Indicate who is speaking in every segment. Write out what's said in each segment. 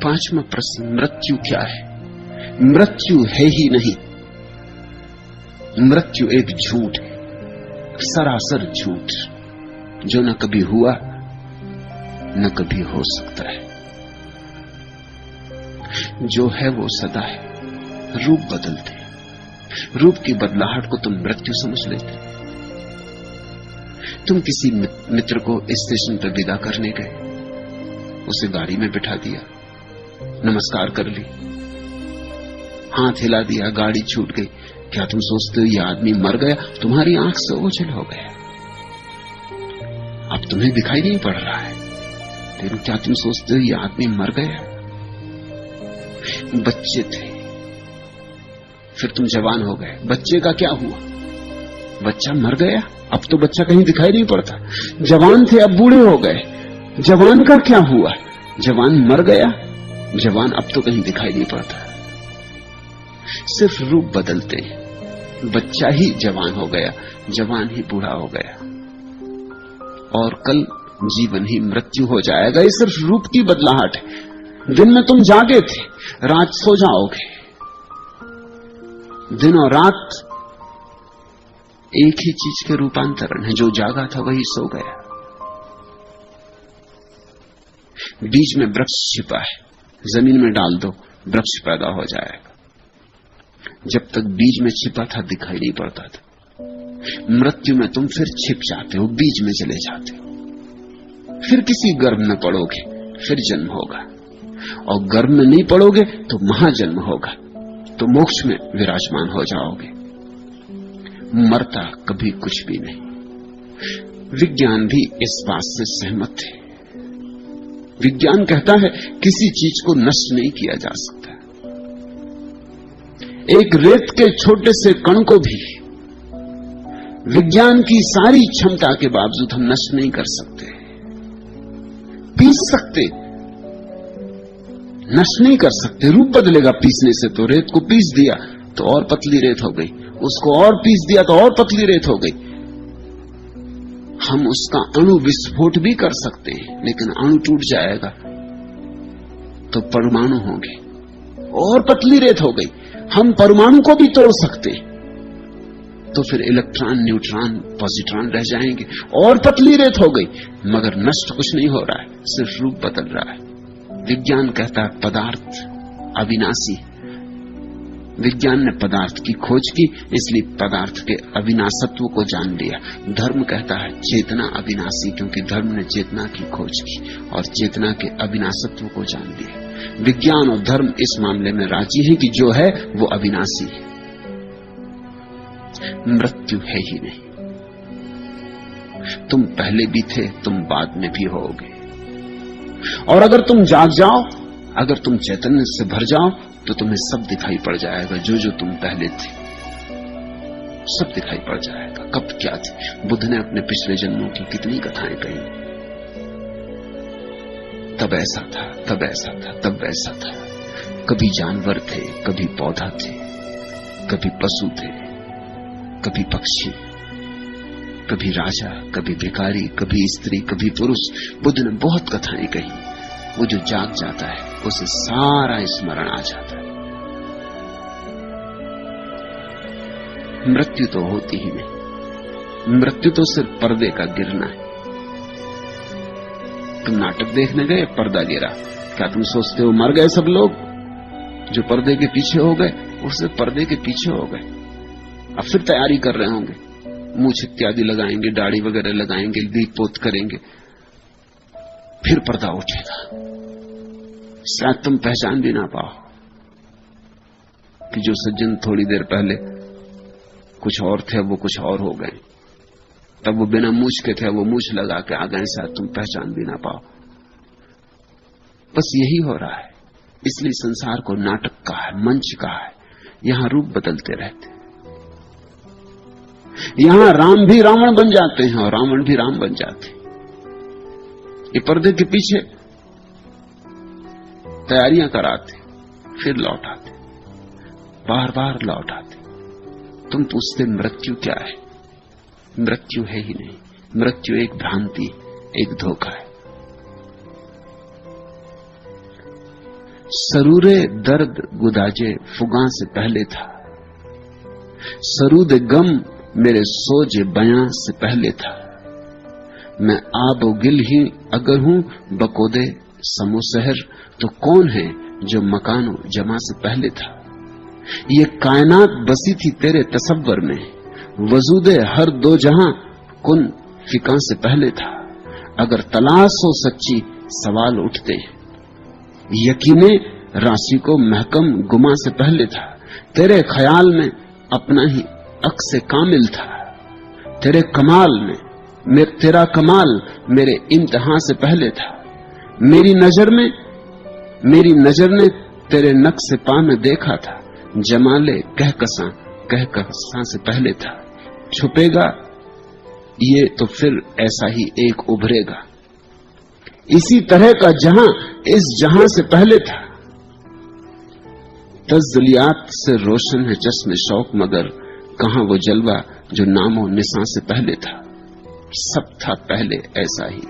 Speaker 1: पांचवा प्रश्न, मृत्यु क्या है? मृत्यु है ही नहीं। मृत्यु एक झूठ है, सरासर झूठ, जो न कभी हुआ न कभी हो सकता है। जो है वो सदा है। रूप बदलते, रूप की बदलाहट को तुम मृत्यु समझ लेते। तुम किसी मित्र को स्टेशन पर विदा करने गए, उसे गाड़ी में बिठा दिया, नमस्कार कर ली, हाथ हिला दिया, गाड़ी छूट गई। क्या तुम सोचते हो ये आदमी मर गया? तुम्हारी आंख से ओझल हो गया, अब तुम्हें दिखाई नहीं पड़ रहा है, लेकिन क्या तुम सोचते हो ये आदमी मर गया? बच्चे थे, फिर तुम जवान हो गए, बच्चे का क्या हुआ? बच्चा मर गया, अब तो बच्चा कहीं दिखाई नहीं पड़ता। जवान थे, अब बूढ़े हो गए, जवान का क्या हुआ? जवान मर गया, जवान अब तो कहीं दिखाई नहीं पड़ता। सिर्फ रूप बदलते हैं। बच्चा ही जवान हो गया, जवान ही बूढ़ा हो गया, और कल जीवन ही मृत्यु हो जाएगा। ये सिर्फ रूप की बदलाहट है। दिन में तुम जागे थे, रात सो जाओगे। दिन और रात एक ही चीज के रूपांतरण है। जो जागा था वही सो गया। बीज में वृक्ष छिपा है, जमीन में डाल दो, वृक्ष पैदा हो जाएगा। जब तक बीज में छिपा था दिखाई नहीं पड़ता था। मृत्यु में तुम फिर छिप जाते हो, बीज में चले जाते हो, फिर किसी गर्भ में पड़ोगे, फिर जन्म होगा, और गर्भ में नहीं पड़ोगे तो महाजन्म होगा, तो मोक्ष में विराजमान हो जाओगे। मरता कभी कुछ भी नहीं। विज्ञान भी इस बात से सहमत है। विज्ञान कहता है किसी चीज को नष्ट नहीं किया जा सकता। एक रेत के छोटे से कण को भी विज्ञान की सारी क्षमता के बावजूद हम नष्ट नहीं कर सकते। पीस सकते, नष्ट नहीं कर सकते। रूप बदलेगा पीसने से। तो रेत को पीस दिया तो और पतली रेत हो गई, उसको और पीस दिया तो और पतली रेत हो गई। हम उसका अणु विस्फोट भी कर सकते हैं, लेकिन अणु टूट जाएगा तो परमाणु होंगे, और पतली रेत हो गई। हम परमाणु को भी तोड़ सकते हैं, तो फिर इलेक्ट्रॉन, न्यूट्रॉन, पॉजिट्रॉन रह जाएंगे, और पतली रेत हो गई। मगर नष्ट कुछ नहीं हो रहा है, सिर्फ रूप बदल रहा है। विज्ञान कहता है पदार्थ अविनाशी। विज्ञान ने पदार्थ की खोज की, इसलिए पदार्थ के अविनाशत्व को जान लिया। धर्म कहता है चेतना अविनाशी, क्योंकि धर्म ने चेतना की खोज की और चेतना के अविनाशत्व को जान लिया। विज्ञान और धर्म इस मामले में राजी है कि जो है वो अविनाशी है। मृत्यु है ही नहीं। तुम पहले भी थे, तुम बाद में भी होगे। और अगर तुम जाग जाओ, अगर तुम चैतन्य से भर जाओ, तो तुम्हें सब दिखाई पड़ जाएगा। जो जो तुम पहले थे सब दिखाई पड़ जाएगा। कब क्या थे? बुद्ध ने अपने पिछले जन्मों की कितनी कथाएं कही। तब ऐसा था, तब ऐसा था, तब ऐसा था। कभी जानवर थे, कभी पौधा थे, कभी पशु थे, कभी पक्षी, कभी राजा, कभी भिखारी, कभी स्त्री, कभी पुरुष। बुद्ध ने बहुत कथाएं कही। वो जो जाग जाता है उसे सारा स्मरण आ जाता है। मृत्यु तो होती ही नहीं। मृत्यु तो सिर्फ पर्दे का गिरना है। तुम नाटक देखने गए, पर्दा गिरा, क्या तुम सोचते हो मर गए सब लोग? जो पर्दे के पीछे हो गए वो सिर्फ पर्दे के पीछे हो गए। अब फिर तैयारी कर रहे होंगे, मूछ इत्यादि लगाएंगे, दाढ़ी वगैरह लगाएंगे, दीप पोत करेंगे, फिर पर्दा उठेगा। शायद तुम पहचान भी ना पाओ कि जो सज्जन थोड़ी देर पहले कुछ और थे वो कुछ और हो गए। तब वो बिना मूछ के थे, वो मूछ लगा के आ गए। शायद तुम पहचान भी ना पाओ। बस यही हो रहा है। इसलिए संसार को नाटक कहा है, मंच कहा है। यहां रूप बदलते रहते, यहां राम भी रावण बन जाते हैं और रावण भी राम बन जाते हैं। ये पर्दे के पीछे तैयारियां कराते, फिर लौट आते, बार बार लौट आते। तुम पूछते मृत्यु क्या है? मृत्यु है ही नहीं। मृत्यु एक भ्रांति, एक धोखा है। सरूरे दर्द गुदाजे फुगा से पहले था, सरूद गम मेरे सोजे बयां से पहले था। मैं आब गिल ही अगर हूं बकोदे समो शहर, तो कौन है जो मकानो जमा से पहले था। ये कायनात बसी थी तेरे तसव्वुर में, वजूदे हर दो जहां कुन फिका से पहले था। अगर तलाश हो सच्ची सवाल उठते, यकीने राशि को महकम गुमा से पहले था। तेरे ख्याल में अपना ही अक्स कामिल था, तेरे कमाल में तेरा कमाल मेरे इंतहा से पहले था। मेरी नजर ने तेरे नक्श पा में देखा था, जमाले कहकसा से पहले था। छुपेगा ये तो फिर ऐसा ही एक उभरेगा, इसी तरह का जहां इस जहां से पहले था। तज़लियात से रोशन है चश्मे शौक, मगर कहां वो जलवा जो नामो निशान से पहले था। सब था पहले ऐसा ही,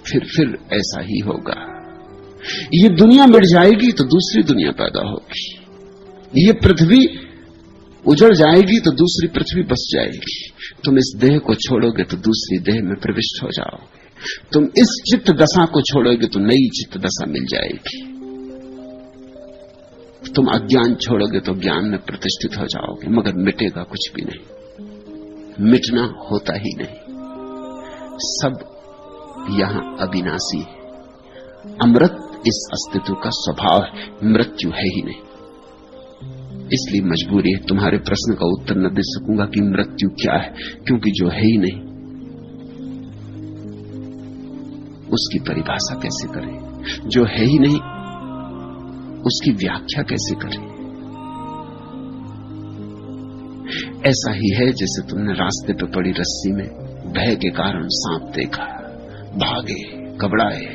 Speaker 1: फिर ऐसा ही होगा। ये दुनिया मिट जाएगी तो दूसरी दुनिया पैदा होगी, ये पृथ्वी उजड़ जाएगी तो दूसरी पृथ्वी बस जाएगी। तुम इस देह को छोड़ोगे तो दूसरी देह में प्रविष्ट हो जाओगे, तुम इस चित्त दशा को छोड़ोगे तो नई चित्त दशा मिल जाएगी। तुम अज्ञान छोड़ोगे तो ज्ञान में प्रतिष्ठित हो जाओगे, मगर मिटेगा कुछ भी नहीं, मिटना होता ही नहीं। सब यहां अविनाशी है। अमृत इस अस्तित्व का स्वभाव है, मृत्यु है ही नहीं। इसलिए मजबूरी है, तुम्हारे प्रश्न का उत्तर न दे सकूंगा कि मृत्यु क्या है, क्योंकि जो है ही नहीं उसकी परिभाषा कैसे करें, जो है ही नहीं उसकी व्याख्या कैसे करें। ऐसा ही है जैसे तुमने रास्ते पर पड़ी रस्सी में भय के कारण सांप देखा, भागे, घबराए,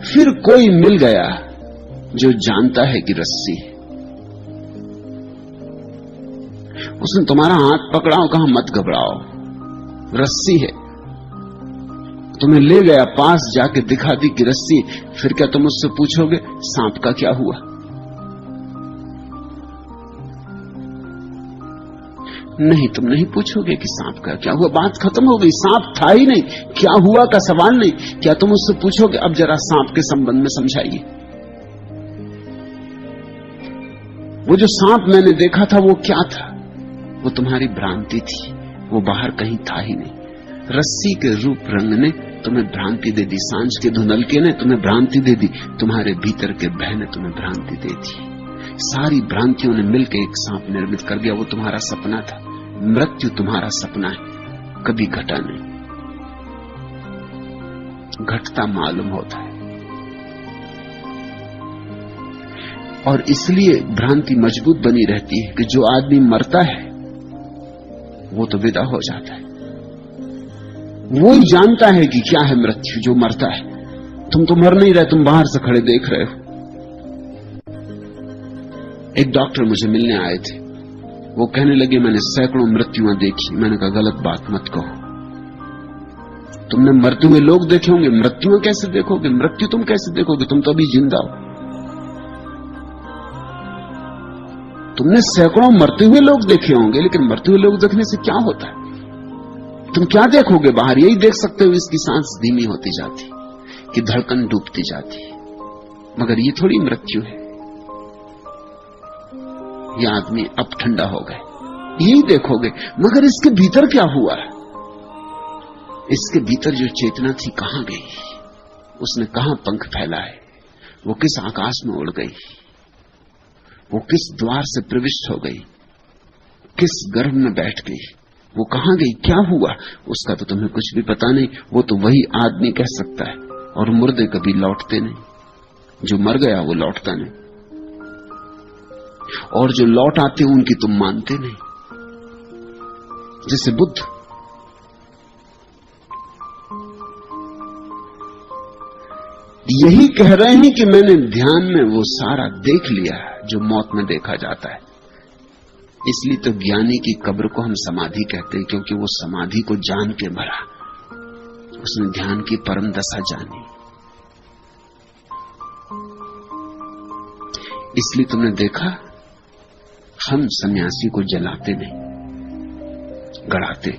Speaker 1: फिर कोई मिल गया जो जानता है कि रस्सी है, उसने तुम्हारा हाथ पकड़ा और कहा मत घबराओ, रस्सी है। तुम्हें ले गया, पास जाके दिखा दी कि रस्सी। फिर क्या तुम उससे पूछोगे सांप का क्या हुआ? नहीं, तुम नहीं पूछोगे कि सांप का क्या हुआ, बात खत्म हो गई। सांप था ही नहीं, क्या हुआ का सवाल नहीं। क्या तुम उससे पूछोगे अब जरा सांप के संबंध में समझाइए, वो जो सांप मैंने देखा था वो क्या था? वो तुम्हारी भ्रांति थी, वो बाहर कहीं था ही नहीं। रस्सी के रूप रंग ने तुम्हें भ्रांति दे दी, सांझ के धुंधलके ने तुम्हें भ्रांति दे दी, तुम्हारे भीतर के भय ने तुम्हें भ्रांति दे दी। सारी भ्रांतियों ने मिलकर एक सांप निर्मित कर दिया। वो तुम्हारा सपना था। मृत्यु तुम्हारा सपना है, कभी घटा नहीं, घटता मालूम होता है। और इसलिए भ्रांति मजबूत बनी रहती है कि जो आदमी मरता है वो तो विदा हो जाता है, वो ही जानता है कि क्या है मृत्यु, जो मरता है। तुम तो मर नहीं रहे, तुम बाहर से खड़े देख रहे हो। एक डॉक्टर मुझे मिलने आए थे, वो कहने लगे मैंने सैकड़ों मृत्युआं देखी। मैंने कहा गलत बात मत कहो, तुमने मरते हुए लोग देखे होंगे, मृत्युआं कैसे देखोगे? मृत्यु तुम कैसे देखोगे? तुम तो अभी जिंदा हो। तुमने सैकड़ों मरते हुए लोग देखे होंगे, लेकिन मरते हुए लोग देखने से क्या होता है? तुम क्या देखोगे बाहर? यही देख सकते हो इसकी सांस धीमी होती जाती, कि धड़कन डूबती जाती, मगर ये थोड़ी मृत्यु है। ये आदमी अब ठंडा हो गए, यही देखोगे। मगर इसके भीतर क्या हुआ? इसके भीतर जो चेतना थी कहां गई? उसने कहां पंख फैलाए? वो किस आकाश में उड़ गई? वो किस द्वार से प्रविष्ट हो गई? किस गर्भ में बैठ गई? वो कहां गई? क्या हुआ? उसका तो तुम्हें कुछ भी पता नहीं। वो तो वही आदमी कह सकता है। और मुर्दे कभी लौटते नहीं, जो मर गया वो लौटता नहीं, और जो लौट आते उनकी तुम मानते नहीं। जैसे बुद्ध, यही कह रहे हैं कि मैंने ध्यान में वो सारा देख लिया जो मौत में देखा जाता है। इसलिए तो ज्ञानी की कब्र को हम समाधि कहते हैं, क्योंकि वो समाधि को जान के मरा, उसने ध्यान की परम दशा जानी। इसलिए तुमने देखा हम सन्यासी को जलाते नहीं, गड़ाते।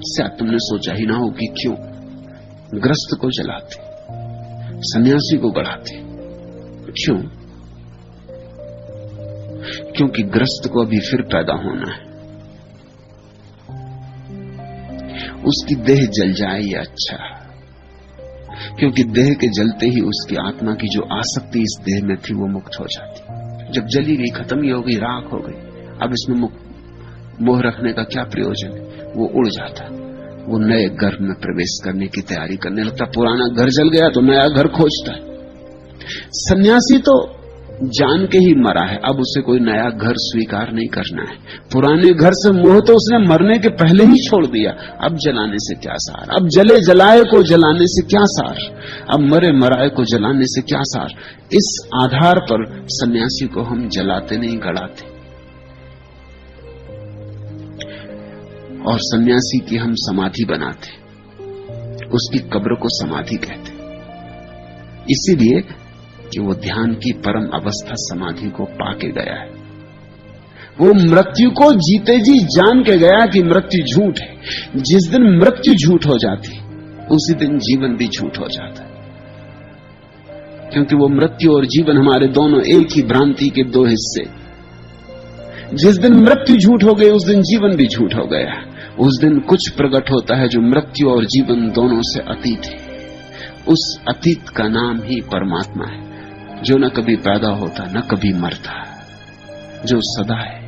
Speaker 1: शायद तुमने सोचा ही ना हो कि क्यों ग्रस्त को जलाते, सन्यासी को गड़ाते। क्यों? क्योंकि ग्रस्त को अभी फिर पैदा होना है। उसकी देह जल जाए ये अच्छा, क्योंकि देह के जलते ही उसकी आत्मा की जो आसक्ति इस देह में थी वो मुक्त हो जाती। जब जली गई, खत्म ही हो गई, राख हो गई, अब इसमें मोह रखने का क्या प्रयोजन है? वो उड़ जाता, वो नए घर में प्रवेश करने की तैयारी करने लगता। पुराना घर जल गया तो नया घर खोजता है। सन्यासी तो जान के ही मरा है, अब उसे कोई नया घर स्वीकार नहीं करना है। पुराने घर से मोह तो उसने मरने के पहले ही छोड़ दिया, अब जलाने से क्या सार? अब जले जलाए को जलाने से क्या सार? अब मरे मराए को जलाने से क्या सार? इस आधार पर सन्यासी को हम जलाते नहीं, गड़ाते। और सन्यासी की हम समाधि बनाते, उसकी कब्र को समाधि कहते, इसीलिए कि वो ध्यान की परम अवस्था समाधि को पाके गया है। वो मृत्यु को जीते जी जान के गया कि मृत्यु झूठ है। जिस दिन मृत्यु झूठ हो जाती, उसी दिन जीवन भी झूठ हो जाता है, क्योंकि वो मृत्यु और जीवन हमारे दोनों एक ही भ्रांति के दो हिस्से। जिस दिन मृत्यु झूठ हो गई, उस दिन जीवन भी झूठ हो गया। उस दिन कुछ प्रकट होता है जो मृत्यु और जीवन दोनों से अतीत है। उस अतीत का नाम ही परमात्मा है, जो न कभी पैदा होता न कभी मरता, जो सदा है।